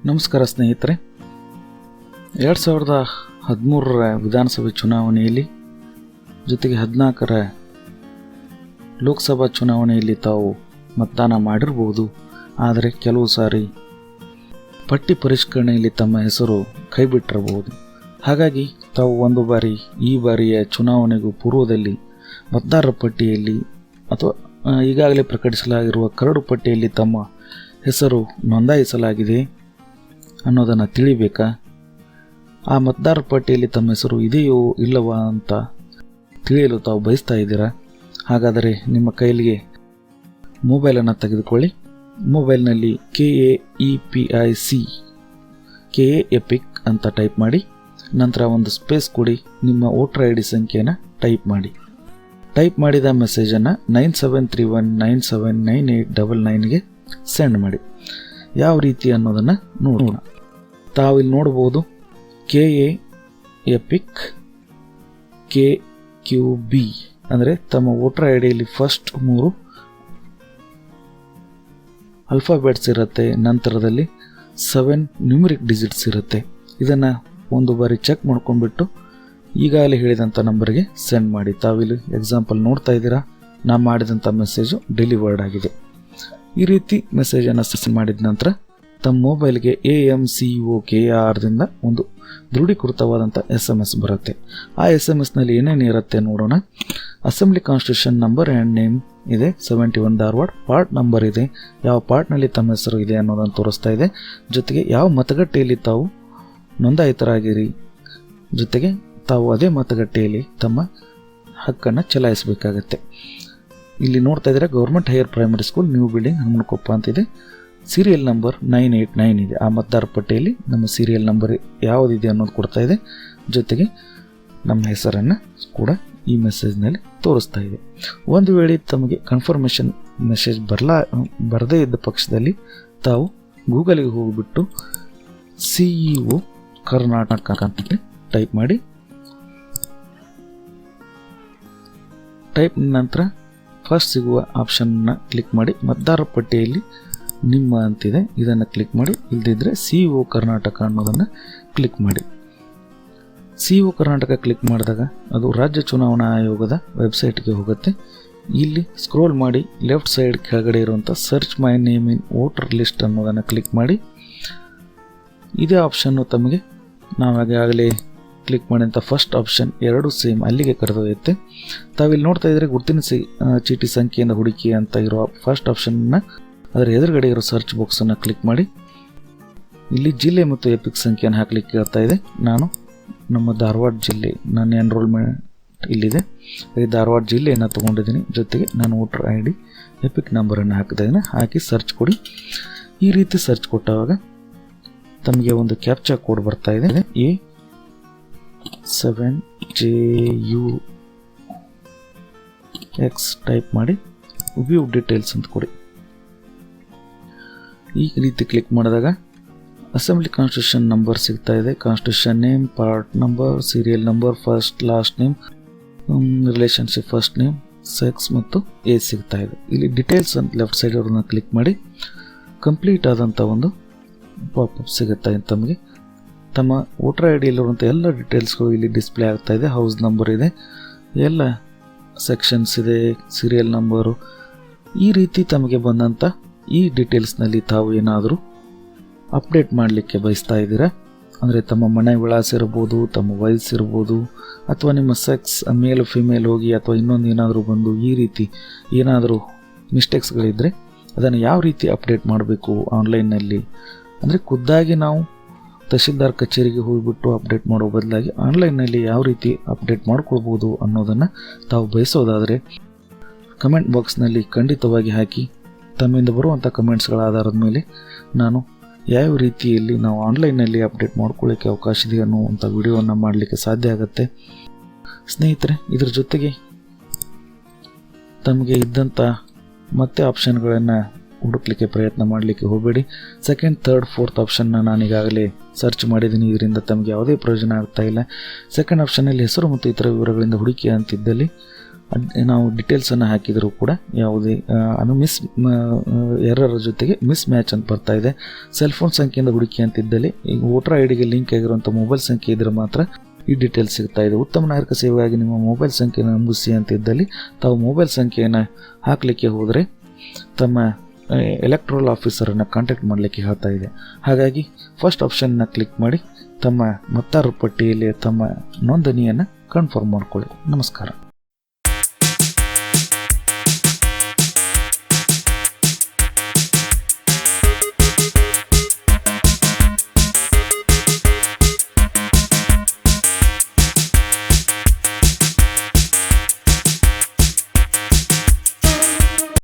ನಮಸ್ಕಾರ ಸ್ನೇಹಿತರೆ. 2013ರ ವಿಧಾನಸಭೆ ಚುನಾವಣೆಯಲ್ಲಿ ಜೊತೆಗೆ 14ರ ಲೋಕಸಭಾ ಚುನಾವಣೆಯಲ್ಲಿ ತಾವು ಮತದಾನ ಮಾಡಿರಬಹುದು. ಆದರೆ ಕೆಲವು ಸಾರಿ ಪಟ್ಟಿ ಪರಿಷ್ಕರಣೆಯಲ್ಲಿ ತಮ್ಮ ಹೆಸರು ಕೈಬಿಟ್ಟಿರಬಹುದು. ಹಾಗಾಗಿ ತಾವು ಒಂದು ಬಾರಿ ಈ ಬಾರಿಯ ಚುನಾವಣೆಗೂ ಪೂರ್ವದಲ್ಲಿ ಮತದಾರರ ಪಟ್ಟಿಯಲ್ಲಿ ಅಥವಾ ಈಗಾಗಲೇ ಪ್ರಕಟಿಸಲಾಗಿರುವ ಕರಡು ಪಟ್ಟಿಯಲ್ಲಿ ತಮ್ಮ ಹೆಸರು ನೋಂದಾಯಿಸಲಾಗಿದೆ ಅನ್ನೋದನ್ನು ತಿಳಿಬೇಕಾ, ಆ ಮತದಾರರ ಪಟ್ಟಿಯಲ್ಲಿ ತಮ್ಮ ಹೆಸರು ಇದೆಯೋ ಇಲ್ಲವಾ ಅಂತ ತಿಳಿಯಲು ತಾವು ಬಯಸ್ತಾ ಇದ್ದೀರಾ? ಹಾಗಾದರೆ ನಿಮ್ಮ ಕೈಲಿಗೆ ಮೊಬೈಲನ್ನು ತೆಗೆದುಕೊಳ್ಳಿ. ಮೊಬೈಲ್ನಲ್ಲಿ KAEPIC ಎಪಿಕ್ ಅಂತ ಟೈಪ್ ಮಾಡಿ, ನಂತರ ಒಂದು ಸ್ಪೇಸ್ ಕೊಡಿ, ನಿಮ್ಮ ವೋಟರ್ ID ಸಂಖ್ಯೆಯನ್ನು ಟೈಪ್ ಮಾಡಿ. ಟೈಪ್ ಮಾಡಿದ ಮೆಸೇಜನ್ನು 9731979899ಗೆ ಸೆಂಡ್ ಮಾಡಿ. ಯಾವ ರೀತಿ ಅನ್ನೋದನ್ನು ನೋಡೋಣ. ತಾವಿಲ್ಲಿ ನೋಡ್ಬೋದು, KA ಎಪಿಕ್ KQB ಅಂದರೆ ತಮ್ಮ ವೋಟರ್ ಐಡಿಯಲ್ಲಿ ಫಸ್ಟ್ 3 ಆಲ್ಫಾಬೆಟ್ಸ್ ಇರುತ್ತೆ, ನಂತರದಲ್ಲಿ 7 ನ್ಯೂಮರಿಕ್ ಡಿಜಿಟ್ಸ್ ಇರುತ್ತೆ. ಇದನ್ನು ಒಂದು ಬಾರಿ ಚೆಕ್ ಮಾಡ್ಕೊಂಡ್ಬಿಟ್ಟು ಈಗಾಗಲೇ ಹೇಳಿದಂಥ ನಂಬರ್ಗೆ ಸೆಂಡ್ ಮಾಡಿ. ತಾವಿಲ್ಲಿ ಎಕ್ಸಾಂಪಲ್ ನೋಡ್ತಾ ಇದ್ದೀರಾ, ನಾ ಮಾಡಿದಂಥ ಮೆಸೇಜು ಡೆಲಿವರ್ಡ್ ಆಗಿದೆ. ಈ ರೀತಿ ಮೆಸೇಜನ್ನು ಸೆಂಡ್ ಮಾಡಿದ ನಂತರ ತಮ್ಮ ಮೊಬೈಲ್ಗೆ AMCOKRದಿಂದ ಒಂದು ದೃಢೀಕೃತವಾದಂಥ SMS ಬರುತ್ತೆ. ಆ SMS-ನಲ್ಲಿ ಏನೇನು ಇರುತ್ತೆ ನೋಡೋಣ. Assembly constitution number and name ಇದೆ, 71 ಧಾರವಾಡ. ಪಾರ್ಟ್ ನಂಬರ್ ಇದೆ, ಯಾವ ಪಾರ್ಟ್ನಲ್ಲಿ ತಮ್ಮ ಹೆಸರು ಇದೆ ಅನ್ನೋದನ್ನು ತೋರಿಸ್ತಾ ಇದೆ. ಜೊತೆಗೆ ಯಾವ ಮತಗಟ್ಟೆಯಲ್ಲಿ ತಾವು ನೋಂದಾಯಿತರಾಗಿರಿ, ಜೊತೆಗೆ ತಾವು ಅದೇ ಮತಗಟ್ಟೆಯಲ್ಲಿ ತಮ್ಮ ಹಕ್ಕನ್ನು ಚಲಾಯಿಸಬೇಕಾಗತ್ತೆ. ಇಲ್ಲಿ ನೋಡ್ತಾ ಇದ್ದಾರೆ government higher primary school, new building, Hanumanakoppa ಅಂತಿದೆ. ಸೀರಿಯಲ್ ನಂಬರ್ 989 ಇದೆ. ಆ ಮತದಾರ ಪಟ್ಟಿಯಲ್ಲಿ ನಮ್ಮ ಸೀರಿಯಲ್ ನಂಬರ್ ಯಾವುದಿದೆ ಅನ್ನೋದು ಕೊಡ್ತಾ ಇದೆ. ಜೊತೆಗೆ ನಮ್ಮ ಹೆಸರನ್ನು ಕೂಡ ಈ ಮೆಸೇಜ್ನಲ್ಲಿ ತೋರಿಸ್ತಾ ಇದೆ. ಒಂದು ವೇಳೆ ತಮಗೆ ಕನ್ಫರ್ಮೇಷನ್ ಮೆಸೇಜ್ ಬರದೇ ಇದ್ದ ಪಕ್ಷದಲ್ಲಿ ತಾವು ಗೂಗಲ್ಗೆ ಹೋಗಿಬಿಟ್ಟು CEO ಕರ್ನಾಟಕ ಅಂತ ಟೈಪ್ ಮಾಡಿ. ಟೈಪ್ ನಂತರ ಫಸ್ಟ್ ಸಿಗುವ ಆಪ್ಷನ್ನ ಕ್ಲಿಕ್ ಮಾಡಿ, ಮತದಾರರ ಪಟ್ಟಿಯಲ್ಲಿ ನಿಮ್ಮ ಅಂತಿದೆ, ಇದನ್ನು ಕ್ಲಿಕ್ ಮಾಡಿ. ಇಲ್ಲದಿದ್ದರೆ CO ಕರ್ನಾಟಕ ಅನ್ನೋದನ್ನು ಕ್ಲಿಕ್ ಮಾಡಿ. CO ಕರ್ನಾಟಕ ಕ್ಲಿಕ್ ಮಾಡಿದಾಗ ಅದು ರಾಜ್ಯ ಚುನಾವಣಾ ಆಯೋಗದ ವೆಬ್ಸೈಟ್ಗೆ ಹೋಗುತ್ತೆ. ಇಲ್ಲಿ ಸ್ಕ್ರೋಲ್ ಮಾಡಿ ಲೆಫ್ಟ್ ಸೈಡ್ ಕೆಳಗಡೆ ಇರುವಂಥ search my name in voter list ಅನ್ನೋದನ್ನು ಕ್ಲಿಕ್ ಮಾಡಿ. ಇದೇ ಆಪ್ಷನ್ನು ತಮಗೆ ನಾವಾಗಲೇ ಕ್ಲಿಕ್ ಮಾಡಿದಂಥ ಫಸ್ಟ್ ಆಪ್ಷನ್ ಎರಡು ಸೇಮ್ ಅಲ್ಲಿಗೆ ಕರೆದೊಯ್ಯುತ್ತೆ. ತಾವಿಲ್ಲಿ ನೋಡ್ತಾ ಇದ್ದರೆ ಗುರುತಿನ ಚೀಟಿ ಸಂಖ್ಯೆಯಿಂದ ಹುಡುಕಿ ಅಂತ ಇರೋ ಫಸ್ಟ್ ಆಪ್ಷನ್ನ ಅದರ ಎದುರುಗಡೆ ಇರೋ ಸರ್ಚ್ ಬಾಕ್ಸನ್ನು ಕ್ಲಿಕ್ ಮಾಡಿ. ಇಲ್ಲಿ ಜಿಲ್ಲೆ ಮತ್ತು ಎಪಿಕ್ ಸಂಖ್ಯೆಯನ್ನು ಹಾಕಲಿಕ್ಕೆ ಹೇಳ್ತಾ ಇದೆ. ನಾನು ನಮ್ಮ ಧಾರವಾಡ ಜಿಲ್ಲೆ, ನನ್ನ ಎನ್ರೋಲ್ಮೆಂಟ್ ಇಲ್ಲಿದೆ, ಈ ಧಾರವಾಡ ಜಿಲ್ಲೆಯನ್ನು ತೊಗೊಂಡಿದ್ದೀನಿ. ಜೊತೆಗೆ ನಾನು ವೋಟರ್ ID ಎಪಿಕ್ ನಂಬರನ್ನು ಹಾಕಿದ್ದೇನೆ. ಹಾಕಿ ಸರ್ಚ್ ಕೊಡಿ. ಈ ರೀತಿ ಸರ್ಚ್ ಕೊಟ್ಟಾಗ ತಮಗೆ ಒಂದು ಕ್ಯಾಪ್ಚಾ ಕೋಡ್ ಬರ್ತಾ ಇದೆ. A7JUX ಟೈಪ್ ಮಾಡಿ ವ್ಯೂ ಡೀಟೇಲ್ಸ್ ಅಂತ ಕೊಡಿ. ಈ ರೀತಿ ಕ್ಲಿಕ್ ಮಾಡಿದಾಗ ಅಸೆಂಬ್ಲಿ ಕಾನ್ಸ್ಟಿಟ್ಯೂಷನ್ ನಂಬರ್ ಸಿಗ್ತಾ ಇದೆ. Constitution name, part number, serial number, first last name, relationship first name, sex ಮತ್ತು ಏಜ್ ಸಿಗ್ತಾ ಇದೆ. ಇಲ್ಲಿ ಡೀಟೇಲ್ಸ್ ಅಂತ ಲೆಫ್ಟ್ ಸೈಡ್ ಅವ್ರನ್ನ ಕ್ಲಿಕ್ ಮಾಡಿ ಕಂಪ್ಲೀಟ್ ಆದಂಥ ಒಂದು ಪಾಪಪ್ ಸಿಗುತ್ತೆ. ತಮಗೆ ತಮ್ಮ ವೋಟರ್ IDಯಲ್ಲಿರುವಂಥ ಎಲ್ಲ ಡೀಟೇಲ್ಸ್ಗಳು ಇಲ್ಲಿ ಡಿಸ್ಪ್ಲೇ ಆಗ್ತಾ ಇದೆ. ಹೌಸ್ ನಂಬರ್ ಇದೆ, ಎಲ್ಲ ಸೆಕ್ಷನ್ಸ್ ಇದೆ, ಸೀರಿಯಲ್ ನಂಬರು. ಈ ರೀತಿ ತಮಗೆ ಬಂದಂಥ ಈ ಡೀಟೇಲ್ಸ್ನಲ್ಲಿ ತಾವು ಏನಾದರೂ ಅಪ್ಡೇಟ್ ಮಾಡಲಿಕ್ಕೆ ಬಯಸ್ತಾ ಇದ್ದೀರಾ ಅಂದರೆ ತಮ್ಮ ಮನೆ ವಿಳಾಸ ಇರ್ಬೋದು, ತಮ್ಮ ವಯಸ್ಸಿರ್ಬೋದು, ಅಥವಾ ನಿಮ್ಮ ಸೆಕ್ಸ್ ಮೇಲ್ ಫಿಮೇಲ್ ಹೋಗಿ ಅಥವಾ ಇನ್ನೊಂದು ಏನಾದರೂ ಬಂದು ಈ ರೀತಿ ಏನಾದರೂ ಮಿಸ್ಟೇಕ್ಸ್ಗಳಿದ್ದರೆ ಅದನ್ನು ಯಾವ ರೀತಿ ಅಪ್ಡೇಟ್ ಮಾಡಬೇಕು ಆನ್ಲೈನ್ನಲ್ಲಿ, ಅಂದರೆ ಖುದ್ದಾಗಿ ನಾವು ತಹಶೀಲ್ದಾರ್ ಕಚೇರಿಗೆ ಹೋಗಿಬಿಟ್ಟು ಅಪ್ಡೇಟ್ ಮಾಡೋ ಬದಲಾಗಿ ಆನ್ಲೈನ್ನಲ್ಲಿ ಯಾವ ರೀತಿ ಅಪ್ಡೇಟ್ ಮಾಡ್ಕೊಳ್ಬೋದು ಅನ್ನೋದನ್ನು ತಾವು ಬಯಸೋದಾದರೆ ಕಮೆಂಟ್ ಬಾಕ್ಸ್ನಲ್ಲಿ ಖಂಡಿತವಾಗಿ ಹಾಕಿ. ತಮ್ಮಿಂದ ಬರುವಂಥ ಕಮೆಂಟ್ಸ್ಗಳ ಆಧಾರದ ಮೇಲೆ ನಾನು ಯಾವ ರೀತಿಯಲ್ಲಿ ನಾವು ಆನ್ಲೈನ್ನಲ್ಲಿ ಅಪ್ಡೇಟ್ ಮಾಡ್ಕೊಳ್ಳೋಕ್ಕೆ ಅವಕಾಶ ಇದೆ ಅನ್ನುವಂಥ ವಿಡಿಯೋವನ್ನು ಮಾಡಲಿಕ್ಕೆ ಸಾಧ್ಯ ಆಗುತ್ತೆ. ಸ್ನೇಹಿತರೆ, ಇದರ ಜೊತೆಗೆ ತಮಗೆ ಇದ್ದಂಥ ಮತ್ತೆ ಆಪ್ಷನ್ಗಳನ್ನು ಹುಡುಕ್ಲಿಕ್ಕೆ ಪ್ರಯತ್ನ ಮಾಡಲಿಕ್ಕೆ ಹೋಗಬೇಡಿ. ಸೆಕೆಂಡ್, ಥರ್ಡ್, ಫೋರ್ತ್ ಆಪ್ಷನ್ನ ನಾನೀಗಾಗಲೇ ಸರ್ಚ್ ಮಾಡಿದ್ದೀನಿ. ಇದರಿಂದ ತಮಗೆ ಯಾವುದೇ ಪ್ರಯೋಜನ ಆಗ್ತಾ ಇಲ್ಲ. ಸೆಕೆಂಡ್ ಆಪ್ಷನ್ನಲ್ಲಿ ಹೆಸರು ಮತ್ತು ಇತರ ವಿವರಗಳಿಂದ ಹುಡುಕಿ ಅಂತಿದ್ದಲ್ಲಿ ನಾವು ಡೀಟೇಲ್ಸನ್ನು ಹಾಕಿದರೂ ಕೂಡ ಯಾವುದೇ ಅದು ಎರರ್ ಜೊತೆಗೆ ಮಿಸ್ ಮ್ಯಾಚ್ ಅಂತ ಬರ್ತಾ ಇದೆ. ಸೆಲ್ ಫೋನ್ ಸಂಖ್ಯೆಯಿಂದ ಹುಡುಕಿ ಅಂತಿದ್ದಲ್ಲಿ ಈಗ ವೋಟರ್ ಐಡಿಗೆ ಲಿಂಕ್ ಆಗಿರುವಂಥ ಮೊಬೈಲ್ ಸಂಖ್ಯೆ ಇದ್ರೆ ಮಾತ್ರ ಈ ಡೀಟೇಲ್ಸ್ ಸಿಗ್ತಾ ಇದೆ. ಉತ್ತಮ ನಾಗರಿಕ ಸೇವೆಗಾಗಿ ನಿಮ್ಮ ಮೊಬೈಲ್ ಸಂಖ್ಯೆಯನ್ನು ನಮೂದಿಸಿ ಅಂತಿದ್ದಲ್ಲಿ ತಾವು ಮೊಬೈಲ್ ಸಂಖ್ಯೆಯನ್ನು ಹಾಕಲಿಕ್ಕೆ ಹೋದರೆ ತಮ್ಮ ಎಲೆಕ್ಟ್ರಲ್ ಆಫೀಸರನ್ನು ಕಾಂಟ್ಯಾಕ್ಟ್ ಮಾಡಲಿಕ್ಕೆ ಹೇಳ್ತಾ ಇದೆ. ಹಾಗಾಗಿ ಫಸ್ಟ್ ಆಪ್ಷನ್ನ ಕ್ಲಿಕ್ ಮಾಡಿ ತಮ್ಮ ಮತದಾರರ ಪಟ್ಟಿಯಲ್ಲಿ ತಮ್ಮ ನೋಂದಣಿಯನ್ನು ಕನ್ಫರ್ಮ್ ಮಾಡಿಕೊಳ್ಳಿ. ನಮಸ್ಕಾರ.